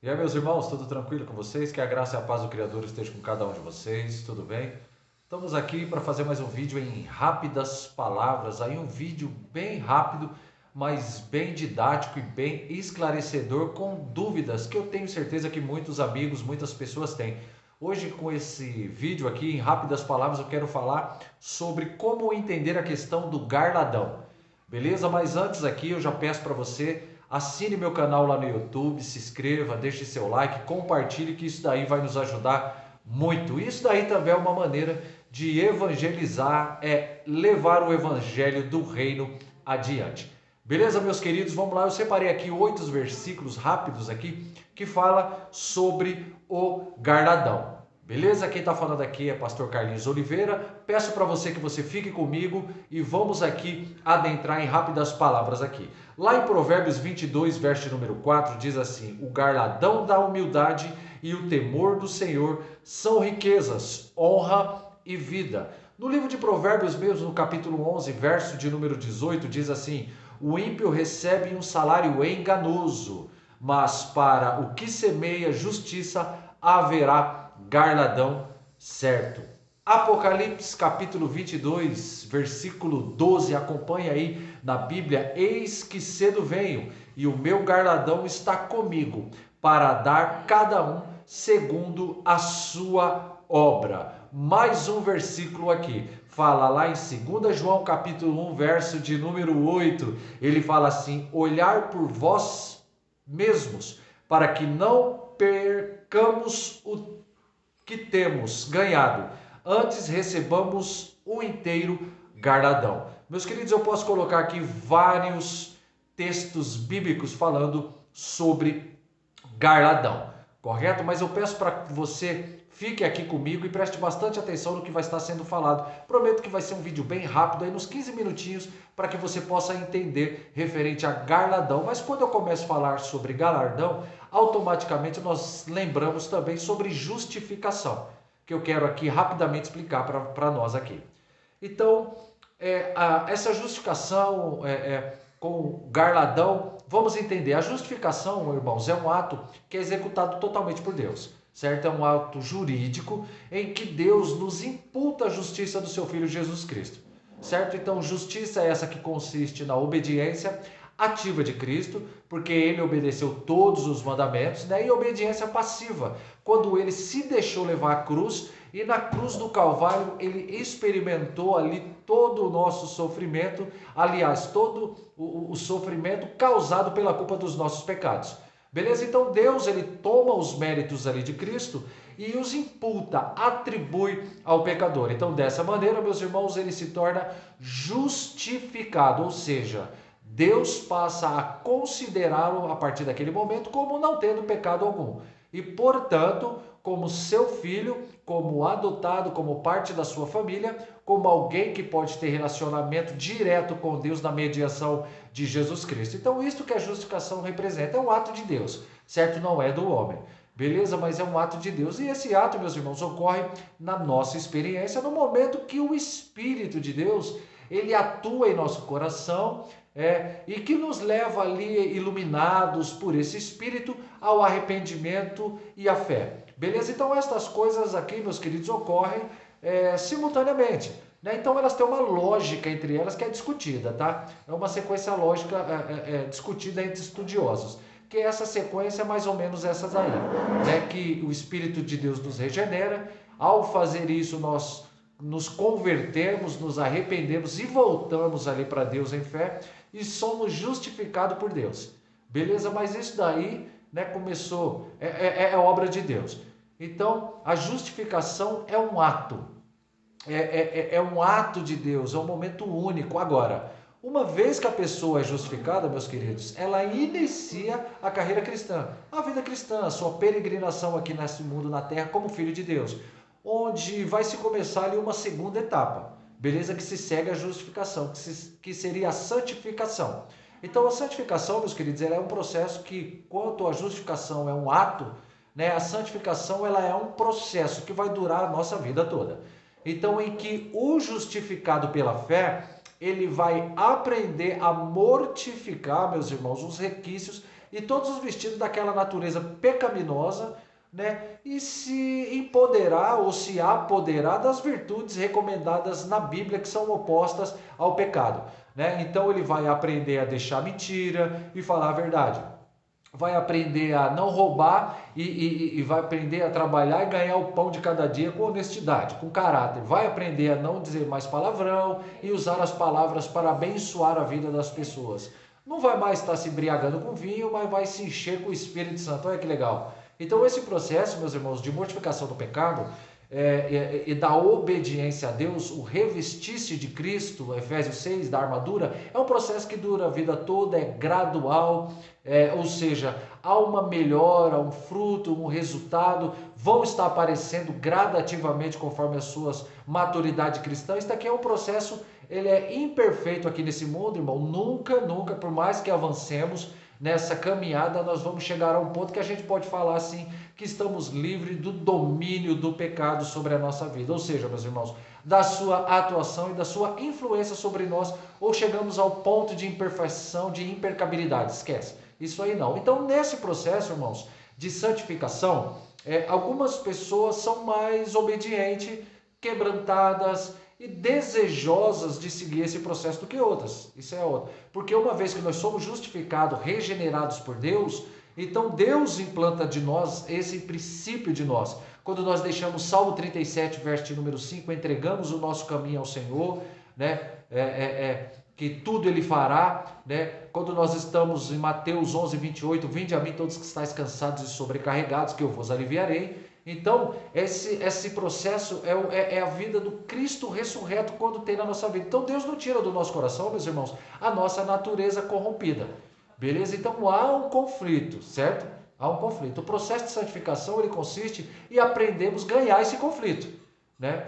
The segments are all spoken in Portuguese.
E aí, meus irmãos, tudo tranquilo com vocês? Que a graça e a paz do Criador esteja com cada um de vocês, tudo bem? Estamos aqui para fazer mais um vídeo em rápidas palavras, aí um vídeo bem rápido, mas bem didático e bem esclarecedor, com dúvidas que eu tenho certeza que muitos amigos, muitas pessoas têm. Hoje, com esse vídeo aqui, em rápidas palavras, eu quero falar sobre como entender a questão do garladão. Beleza? Mas antes aqui eu já peço para você, assine meu canal lá no YouTube, se inscreva, deixe seu like, compartilhe, que isso daí vai nos ajudar muito. Isso daí também é uma maneira de evangelizar, levar o evangelho do reino adiante. Beleza, meus queridos? Vamos lá, eu separei aqui 8 versículos rápidos aqui que fala sobre o garladão. Beleza? Quem está falando aqui é Pastor Carlinhos Oliveira. Peço para você que você fique comigo e vamos aqui adentrar em rápidas palavras aqui. Lá em Provérbios 22, verso número 4, diz assim: o garladão da humildade e o temor do Senhor são riquezas, honra e vida. No livro de Provérbios mesmo, no capítulo 11, verso de número 18, diz assim: o ímpio recebe um salário enganoso, mas para o que semeia justiça haverá garladão certo. Apocalipse capítulo 22, versículo 12, acompanha aí na Bíblia: eis que cedo venho, e o meu garladão está comigo, para dar cada um segundo a sua obra. Mais um versículo aqui, fala lá em 2 João capítulo 1, verso de número 8, ele fala assim: olhar por vós mesmos, para que não percamos o que temos ganhado, antes recebamos o inteiro garladão. Meus queridos, eu posso colocar aqui vários textos bíblicos falando sobre garladão, correto? Mas eu peço para que você fique aqui comigo e preste bastante atenção no que vai estar sendo falado. Prometo que vai ser um vídeo bem rápido, aí nos 15 minutinhos, para que você possa entender referente a garladão. Mas quando eu começo a falar sobre galardão, automaticamente nós lembramos também sobre justificação, que eu quero aqui rapidamente explicar para nós aqui. Então, essa justificação com garladão, vamos entender. A justificação, irmãos, é um ato que é executado totalmente por Deus, certo? É um ato jurídico em que Deus nos imputa a justiça do seu Filho Jesus Cristo, certo? Então, justiça é essa que consiste na obediência ativa de Cristo, porque ele obedeceu todos os mandamentos, né? E obediência passiva, quando ele se deixou levar à cruz, e na cruz do Calvário ele experimentou ali todo o nosso sofrimento, aliás, todo o sofrimento causado pela culpa dos nossos pecados. Beleza? Então Deus, ele toma os méritos ali de Cristo e os imputa, atribui ao pecador. Então, dessa maneira, meus irmãos, ele se torna justificado, ou seja, Deus passa a considerá-lo a partir daquele momento como não tendo pecado algum. E, portanto, como seu filho, como adotado, como parte da sua família, como alguém que pode ter relacionamento direto com Deus na mediação de Jesus Cristo. Então, isto que a justificação representa é um ato de Deus, certo? Não é do homem. Beleza? Mas é um ato de Deus. E esse ato, meus irmãos, ocorre na nossa experiência, no momento que o Espírito de Deus, ele atua em nosso coração, e que nos leva ali, iluminados por esse Espírito, ao arrependimento e à fé. Beleza? Então estas coisas aqui, meus queridos, ocorrem simultaneamente, né? Então elas têm uma lógica entre elas que é discutida, tá? É uma sequência lógica discutida entre estudiosos, que essa sequência é mais ou menos essas aí, né? Que o Espírito de Deus nos regenera. Ao fazer isso, nós nos convertemos, nos arrependemos e voltamos ali para Deus em fé e somos justificados por Deus. Beleza? Mas isso daí, né, começou, é obra de Deus. Então, a justificação é um ato. É um ato de Deus, é um momento único. Agora, uma vez que a pessoa é justificada, meus queridos, ela inicia a carreira cristã, a vida cristã, a sua peregrinação aqui nesse mundo, na terra, como filho de Deus, onde vai se começar ali uma segunda etapa, beleza? Que se segue a justificação, que seria a santificação. Então, a santificação, meus queridos, ela é um processo que, quanto a justificação é um ato, né, a santificação ela é um processo que vai durar a nossa vida toda. Então, em que o justificado pela fé, ele vai aprender a mortificar, meus irmãos, os requisitos e todos os vestidos daquela natureza pecaminosa, né? E se empoderar ou se apoderar das virtudes recomendadas na Bíblia que são opostas ao pecado, né? Então ele vai aprender a deixar mentira e falar a verdade. Vai aprender a não roubar e vai aprender a trabalhar e ganhar o pão de cada dia com honestidade, com caráter. Vai aprender a não dizer mais palavrão e usar as palavras para abençoar a vida das pessoas. Não vai mais estar se embriagando com vinho, mas vai se encher com o Espírito Santo. Olha que legal. Então esse processo, meus irmãos, de mortificação do pecado e da obediência a Deus, o revestir-se de Cristo, Efésios 6, da armadura, é um processo que dura a vida toda, é gradual, ou seja, há uma melhora, um fruto, um resultado, vão estar aparecendo gradativamente conforme as suas maturidade cristã. Isso aqui é um processo, ele é imperfeito aqui nesse mundo, irmão, nunca, por mais que avancemos nessa caminhada, nós vamos chegar a um ponto que a gente pode falar assim, que estamos livres do domínio do pecado sobre a nossa vida, ou seja, meus irmãos, da sua atuação e da sua influência sobre nós, ou chegamos ao ponto de imperfeição, de impecabilidade, esquece, isso aí não. Então nesse processo, irmãos, de santificação, algumas pessoas são mais obedientes, quebrantadas e desejosas de seguir esse processo do que outras. Isso é outra. Porque uma vez que nós somos justificados, regenerados por Deus, então Deus implanta de nós esse princípio de nós. Quando nós deixamos Salmo 37, verso número 5, entregamos o nosso caminho ao Senhor, né? Que tudo Ele fará, né? Quando nós estamos em Mateus 11, 28, vinde a mim todos que estáis cansados e sobrecarregados, que eu vos aliviarei. Então, esse processo é a vida do Cristo ressurreto quando tem na nossa vida. Então, Deus não tira do nosso coração, meus irmãos, a nossa natureza corrompida. Beleza? Então, há um conflito, certo? Há um conflito. O processo de santificação, ele consiste em aprendermos a ganhar esse conflito, né?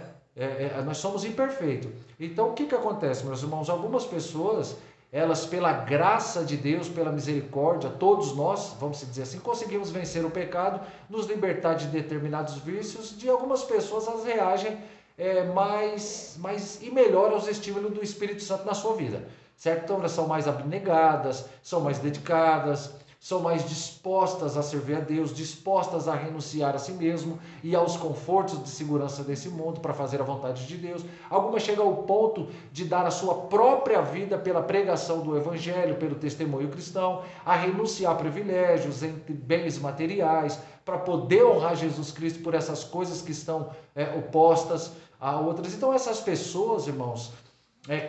Nós somos imperfeitos. Então, o que acontece, meus irmãos? Algumas pessoas, elas, pela graça de Deus, pela misericórdia, todos nós, vamos dizer assim, conseguimos vencer o pecado, nos libertar de determinados vícios. De algumas pessoas, elas reagem mais e melhor aos estímulos do Espírito Santo na sua vida, certo? Então elas são mais abnegadas, são mais dedicadas, são mais dispostas a servir a Deus, dispostas a renunciar a si mesmo e aos confortos de segurança desse mundo para fazer a vontade de Deus. Algumas chegam ao ponto de dar a sua própria vida pela pregação do Evangelho, pelo testemunho cristão, a renunciar a privilégios, entre bens materiais, para poder honrar Jesus Cristo por essas coisas que estão opostas a outras. Então essas pessoas, irmãos,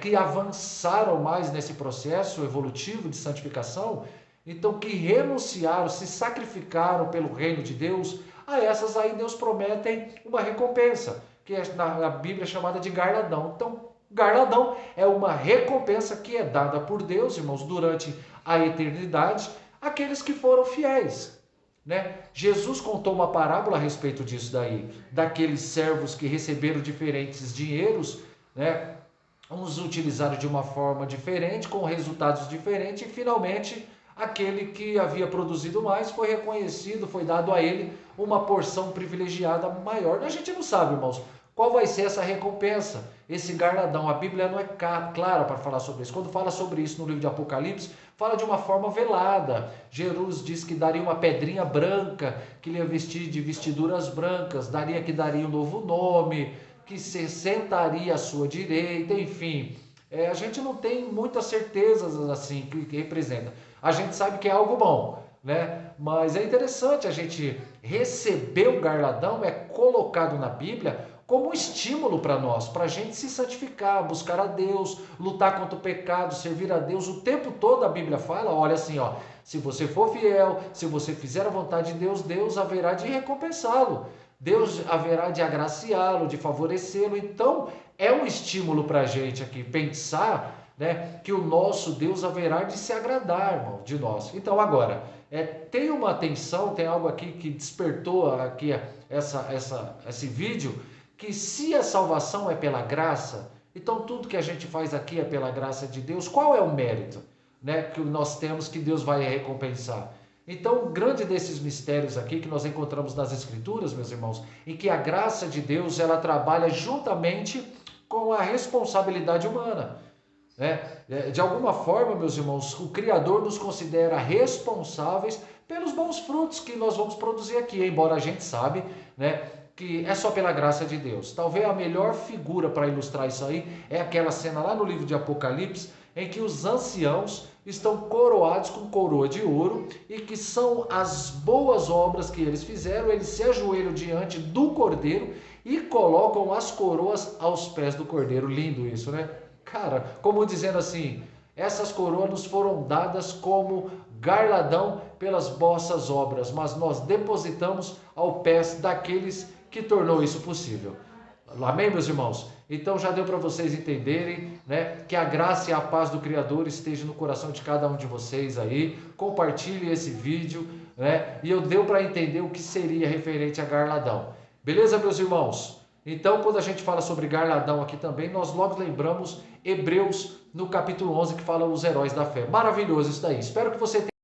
que avançaram mais nesse processo evolutivo de santificação, então que renunciaram, se sacrificaram pelo reino de Deus, a essas aí Deus promete uma recompensa, que na Bíblia é chamada de galardão. Então, galardão é uma recompensa que é dada por Deus, irmãos, durante a eternidade, àqueles que foram fiéis, né? Jesus contou uma parábola a respeito disso daí, daqueles servos que receberam diferentes dinheiros, né? Uns utilizaram de uma forma diferente, com resultados diferentes, e finalmente aquele que havia produzido mais foi reconhecido, foi dado a ele uma porção privilegiada maior. A gente não sabe, irmãos, qual vai ser essa recompensa, esse galardão. A Bíblia não é clara para falar sobre isso. Quando fala sobre isso no livro de Apocalipse, fala de uma forma velada. Jesus diz que daria uma pedrinha branca, que ele ia vestir de vestiduras brancas, que daria um novo nome, que se sentaria à sua direita, enfim. A gente não tem muitas certezas assim que representa. A gente sabe que é algo bom, né? Mas é interessante a gente receber o galardão, é colocado na Bíblia como um estímulo para nós, para a gente se santificar, buscar a Deus, lutar contra o pecado, servir a Deus. O tempo todo a Bíblia fala, olha assim, ó, se você for fiel, se você fizer a vontade de Deus, Deus haverá de recompensá-lo. Deus haverá de agraciá-lo, de favorecê-lo. Então, é um estímulo para a gente aqui pensar, né, que o nosso Deus haverá de se agradar, irmão, de nós. Então, agora, tem uma atenção, tem algo aqui que despertou aqui esse vídeo, que se a salvação é pela graça, então tudo que a gente faz aqui é pela graça de Deus. Qual é o mérito, né, que nós temos que Deus vai recompensar? Então, o grande desses mistérios aqui que nós encontramos nas Escrituras, meus irmãos, em que a graça de Deus, ela trabalha juntamente com a responsabilidade humana. né? De alguma forma, meus irmãos, o Criador nos considera responsáveis pelos bons frutos que nós vamos produzir aqui, embora a gente sabe, né, que é só pela graça de Deus. Talvez a melhor figura para ilustrar isso aí é aquela cena lá no livro de Apocalipse, em que os anciãos estão coroados com coroa de ouro e que são as boas obras que eles fizeram. Eles se ajoelham diante do Cordeiro e colocam as coroas aos pés do Cordeiro. Lindo isso, né? Cara, como dizendo assim, essas coroas nos foram dadas como garladão pelas vossas obras, mas nós depositamos ao pés daqueles que tornou isso possível. Amém, meus irmãos? Então já deu para vocês entenderem, né, que a graça e a paz do Criador esteja no coração de cada um de vocês aí. Compartilhe esse vídeo, né? E eu deu para entender o que seria referente a garladão. Beleza, meus irmãos? Então, quando a gente fala sobre garladão aqui também, nós logo lembramos Hebreus no capítulo 11, que fala os heróis da fé. Maravilhoso isso daí. Espero que você tenha